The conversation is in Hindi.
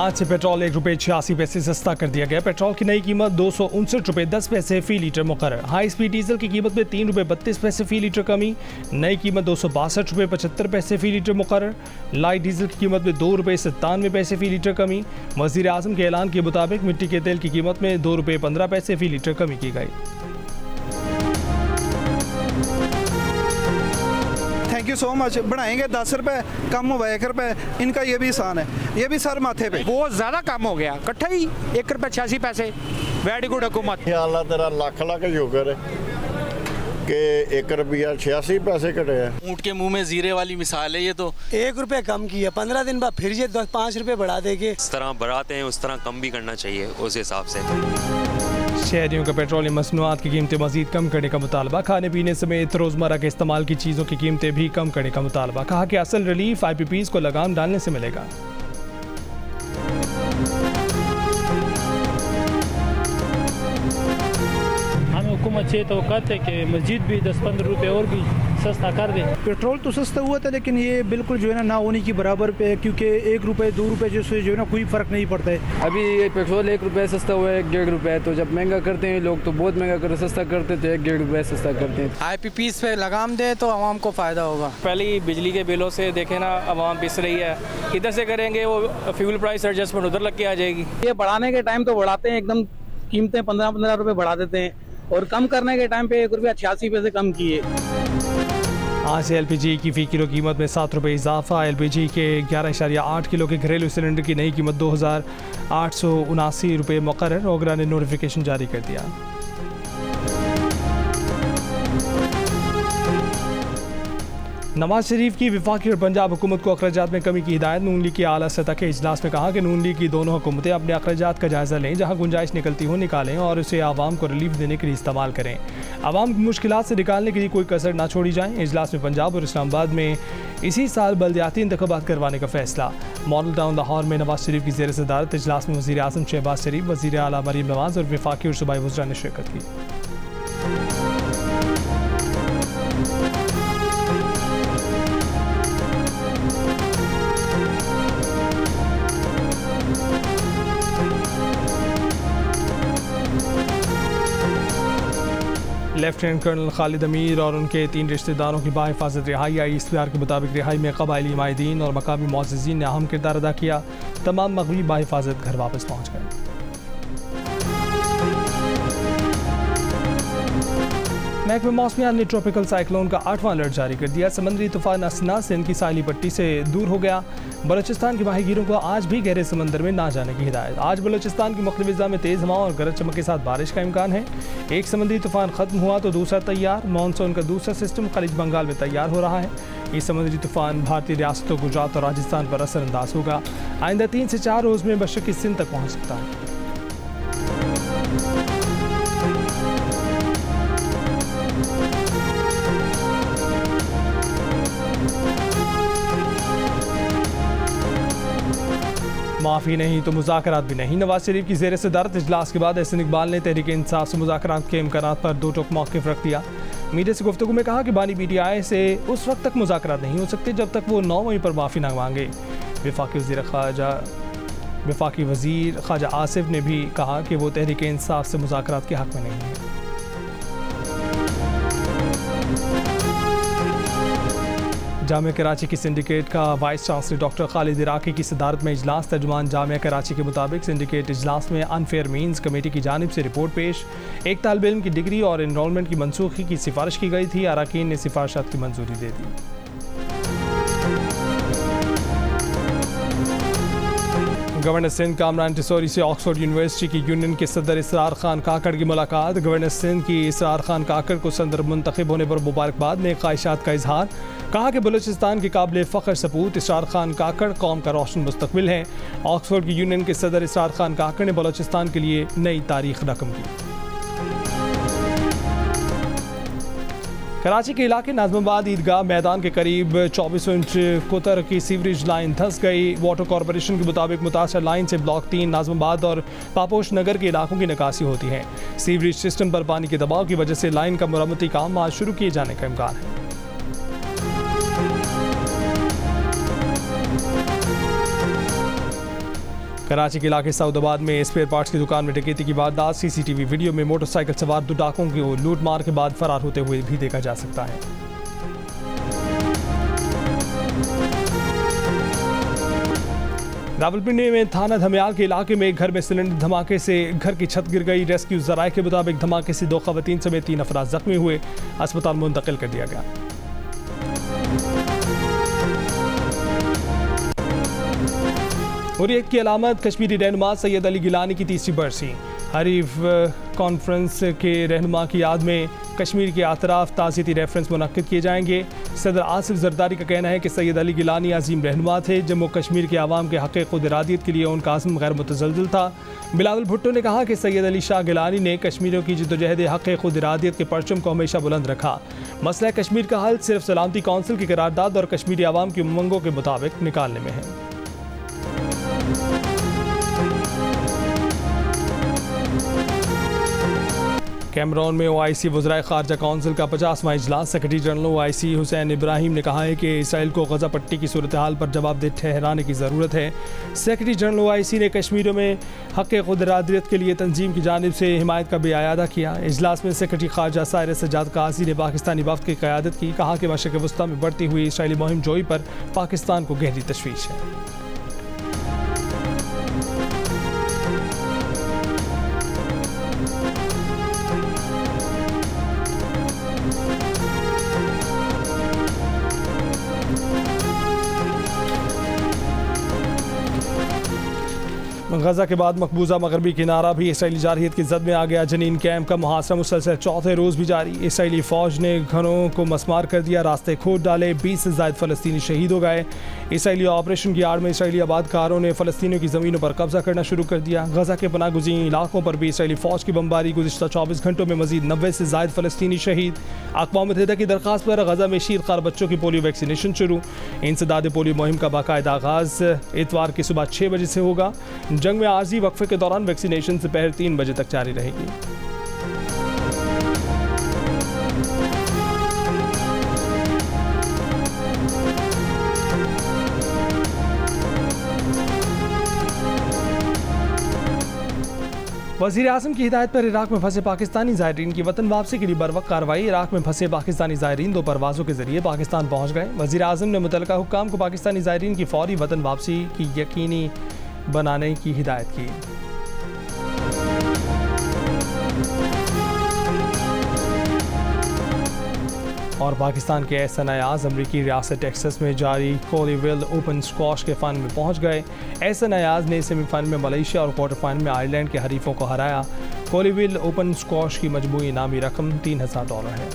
आज से पेट्रोल ₹1.86 सस्ता कर दिया गया। पेट्रोल की नई कीमत ₹259.10 फी लीटर मुकर्रर। हाई स्पीड डीजल की कीमत में ₹3.32 फी लीटर कमी, नई कीमत ₹262.75 फी लीटर मुकर्रर। लाइट डीजल की कीमत में ₹2.97 फी लीटर कमी। वज़ीर आज़म के ऐलान के मुताबिक मिट्टी के तेल की कीमत में ₹2.15 फी लीटर कमी की गई। Thank you so much. बढ़ाएंगे 10 रुपए, कम हुआ 1 रुपए, इनका ये भी एहसान है, ये भी सर माथे पे। बहुत ज़्यादा कम हो गया, इकट्ठा ही ₹1.86। वेरी गुड हुकूमत। अल्लाह तेरा लाख लाख शुक्र है कि ₹1.86 कटे हैं। ऊँट के मुंह में जीरे वाली मिसाल है ये तो। ₹1 कम किया, 15 दिन बाद फिर ये 5 रुपए बढ़ा देंगे। इस तरह बढ़ाते हैं उस तरह कम भी करना चाहिए उस हिसाब से। शहरियों का पेट्रोलियम मसनूआत की कीमतें मजीद कम करने का मुतालबा। खाने पीने समेत रोज़मर्रा के इस्तेमाल की चीज़ों की कीमतें भी कम करने का मुतालबा। कहा कि असल रिलीफ IPPs को लगाम डालने से मिलेगा। हमें हुकूमत से तो कहते हैं कि मस्जिद भी 10-15 रुपए और भी सस्ता कर दे। पेट्रोल तो सस्ता हुआ था, लेकिन ये बिल्कुल जो है ना होने की बराबर पे है, क्योंकि ₹1-2 जैसे जो है ना कोई फ़र्क नहीं पड़ता है। अभी ये पेट्रोल ₹1 सस्ता हुआ है, ₹1-1.5 तो जब महंगा करते हैं लोग तो बहुत महंगा कर सस्ता करते तो ₹1-1.5 सस्ता करते हैं। IPPs पे लगाम दे तो आवाम को फ़ायदा होगा। पहले ही बिजली के बिलों से देखे ना आवाम पिस रही है, इधर से करेंगे वो फ्यूल प्राइस एडजस्टमेंट उधर लग के आ जाएगी। ये बढ़ाने के टाइम तो बढ़ाते हैं एकदम, कीमतें 15-15 रुपए बढ़ा देते हैं, और कम करने के टाइम पे ₹1.86 कम किए। आज से LPG की फ़ी किलो कीमत में ₹7 इजाफा। LPG के 11.8 किलो के घरेलू सिलेंडर की नई कीमत ₹2,879 मुकर्रर। ओगरा ने नोटिफिकेशन जारी कर दिया। नवाज शरीफ की वफाकी और पंजाब हुकूमत को अखराजात में कमी की हिदायत। नून लीग की आला सतह के इजलास में कहा कि नून लीग की दोनों हुकूमतें अपने अखराजात का जायज़ा लें, जहाँ गुंजाइश निकलती हो निकालें और उसे आवाम को रिलीफ देने के लिए इस्तेमाल करें। आवाम की मुश्किलात से निकालने के लिए कोई कसर ना छोड़ी जाए। इजलास में पंजाब और इस्लामाबाद में इसी साल बल्दियाती इंतखाबात करवाने का फैसला। मॉडल टाउन लाहौर में नवाज शरीफ की ज़ेर सदारत इजलास में वज़ीर आज़म शहबाज शरीफ, वज़ीर आला मरीम नवाज और वफाकी और सूबाई वज़रा ने शिरकत की। लेफ्टिनेंट कर्नल खालिद अमीर और उनके 3 रिश्तेदारों की बाहिफाजत रिहाई आई। इस्तिहार के मुताबिक रिहाई में कबायली माहिदीन और मकामी मुअज़्ज़िज़ीन ने अहम किरदार अदा किया। तमाम मग़रिबी बाहिफाजत घर वापस पहुँच गए। महकमा मौसमियात ने ट्रॉपिकल साइक्लोन का 8वां अलर्ट जारी कर दिया। समंदरी तूफान असना सिंध की साहिली पट्टी से दूर हो गया। बलूचिस्तान के माहीगीरों को आज भी गहरे समंदर में ना जाने की हिदायत। आज बलूचिस्तान की मुख्तलिफ अज़ला में तेज़ हवाओं और गरज चमक के साथ बारिश का इम्कान है। एक समंदरी तूफान ख़त्म हुआ तो दूसरा तैयार। मानसून का दूसरा सिस्टम खलीज बंगाल में तैयार हो रहा है। ये समुद्री तूफान भारतीय रियासतों गुजरात और राजस्थान पर असरअंदाज होगा। आइंदा 3 से 4 रोज़ में मशरक़ी सिंध तक पहुँच सकता है। माफ़ी नहीं तो मुज़ाकरात भी नहीं। नवाज शरीफ की ज़ेर सदारत इजलास के बाद एहसन इकबाल ने तहरीक इंसाफ से मुज़ाकरात के इम्कानात पर 2 टोक मौक़िफ़ रख दिया। मीडिया से गुफ्तगू में कहा कि बानी PTI से उस वक्त तक मुज़ाकरात नहीं हो सकते जब तक वो 9 मई पर माफ़ी न मांगे। वफाकी वज़ीर ख्वाजा आसिफ ने भी कहा कि वो तहरीक इंसाफ से मुज़ाकरात के हक़ में नहीं है। जामिया कराची की सिंडिकेट का vice chancellor doctor Khalid Iraqi की सदारत में इजलास। तर्जुमान जामिया कराची के मुताबिक सिंडिकेट इजलास में अनफेयर मीन्स कमेटी की जानिब से रिपोर्ट पेश। एक तालिब इल्म की डिग्री और इनरोलमेंट की मनसूखी की सिफारिश की गई थी। अरकान ने सिफारिशात की मंजूरी दे दी। गवर्नर सिंध कामरान टिसोरी से ऑक्सफोर्ड यूनिवर्सिटी की यूनियन के सदर इसरार खान काकड़ की मुलाकात। गवर्नर सिंध की इसरार खान काकड़ को सदर मुंतखब होने पर मुबारकबाद में ख्वाहिशात का इजहार। कहा कि बलूचिस्तान के काबिल फ़ख्र सपूत इसरार खान काकड़ कौम का रोशन मुस्तकबिल है। ऑक्सफोर्ड की यूनियन के सदर इसरार खान काकड़ ने बलूचिस्तान के लिए नई तारीख रकम की। कराची के इलाके नाज़माबाद ईदगाह मैदान के करीब 24 इंच कुतर की सीवरेज लाइन धंस गई। वाटर कॉरपोरेशन के मुताबिक मुतासर लाइन से ब्लॉक 3 नाज़माबाद और पापोश नगर के इलाकों की निकासी होती है। सीवरेज सिस्टम पर पानी के दबाव की वजह से लाइन का मरम्मती काम आज शुरू किए जाने का इम्कान है। कराची के इलाके सऊदाबाद में स्पेयर पार्ट्स की दुकान में डकैती की वारदात। सीसीटीवी वीडियो में मोटरसाइकिल सवार 2 डाकुओं को लूट मार के बाद फरार होते हुए भी देखा जा सकता है। रावलपिंडी में थाना धमियाल के इलाके में एक घर में सिलेंडर धमाके से घर की छत गिर गई। रेस्क्यू जराये के मुताबिक धमाके से 2 खवातीन समेत 3 अफराद जख्मी हुए, अस्पताल मुंतकिल कर दिया गया। हुर्रियत की अलामत कश्मीरी रहनुमा सैयद अली गिलानी की 3री बरसी। हरीफ कॉन्फ्रेंस के रहनुमा की याद में कश्मीर के अतराफ ताज़ियती रेफरेंस मुनक्किद किए जाएंगे। सदर आसिफ जरदारी का कहना है कि सैयद अली गिलानी अजीम रहनुमा थे। जम्मू कश्मीर के आवाम के हक़ खुद इरादियत के लिए उनका अज़्म गैर मुतज़लज़ल था। बिलावल भुट्टो ने कहा कि सैयद अली शाह गिलानी ने कश्मीरियों की जद्दोजहद हक़ खुद इरादियत के परचम को हमेशा बुलंद रखा। मसला कश्मीर का हल सिर्फ सलामती कौंसिल की करारदाद और कश्मीरी आवाम की उमंगों के मुताबिक निकालने में है। कैमरून में OIC वज़राए ख़ारजा कौंसिल का 50वां इजलास। Secretary general OIC Hussain Ibrahim ने कहा है कि इसराइल को गज़ा पट्टी की सूरत हाल पर जवाबदेह ठहराने की ज़रूरत है। सेक्रेटरी जनरल OIC ने कश्मीरियों में हक़ खुद इरादियत के लिए तंजीम की जानिब से हिमायत का बेआयादा किया। इजलास में सेक्रेटरी ख़ारजा साहिर सज्जाद काजी ने पाकिस्तानी वफ़द की क़यादत की। कहा कि मशरिक़ वस्ता में बढ़ती हुई इसराइली मुहिम जोई पर पाकिस्तान को गहरी तशवीश है। गज़ा के बाद मकबूजा मगरबी किनारा भी इसराइली जारहियत की जद में आ गया। जनीन कैंप का मुहासरा मुसलसल 4थे रोज़ भी जारी। इसराइली फ़ौज ने घरों को मसमार कर दिया, रास्ते खोद डाले, 20 से ज़ायद फ़लस्तीनी शहीद हो गए। इसराइली ऑपरेशन की आड़ में इसराइली आबादकारों ने फ़लस्तीनियों की ज़मीनों पर कब्जा करना शुरू कर दिया। गज़ा के पनाह गुज़ीन इलाकों पर भी इसराइली फ़ौज की बमबारी। गुज़िश्ता 24 घंटों में मज़ीद 90 से ज़ायद फ़लस्तीनी शहीद। अक़वाम मुत्तहिदा की दरख्वास्त पर गज़ा में शीरखार बच्चों की पोलियो वैक्सीनेशन शुरू। इंसदाद पोलियो मुहिम का बाकायदा आगाज़ इतवार की सुबह 6 बजे से होगा। जंग में आर्जी वक्फे के दौरान वैक्सीनेशन दोपहर 3 बजे तक जारी रहेगी। वज़ीर आज़म की हिदायत पर इराक़ में फंसे पाकिस्तानी ज़ायरीन की वतन वापसी के लिए बरवक्त कार्रवाई। इराक़ में फंसे पाकिस्तानी ज़ायरीन 2 परवाज़ों के ज़रिए पाकिस्तान पहुँच गए। वज़ीर आज़म ने मुतल्लिका हुक्काम को पाकिस्तानी ज़ायरीन की फ़ौरी वतन वापसी की यकीनी बनाने की हिदायत की। और पाकिस्तान के एहसन अयाज अमरीकी रियासत टेक्सास में जारी कोलीविल ओपन स्क्वॉश के फ़ाइनल में पहुंच गए। एहसन अयाज ने सेमीफाइनल में मलेशिया और क्वार्टर फाइनल में आयरलैंड के हरीफों को हराया। कोलीविल ओपन स्क्वॉश की मजमूई इनामी रकम $3000 है।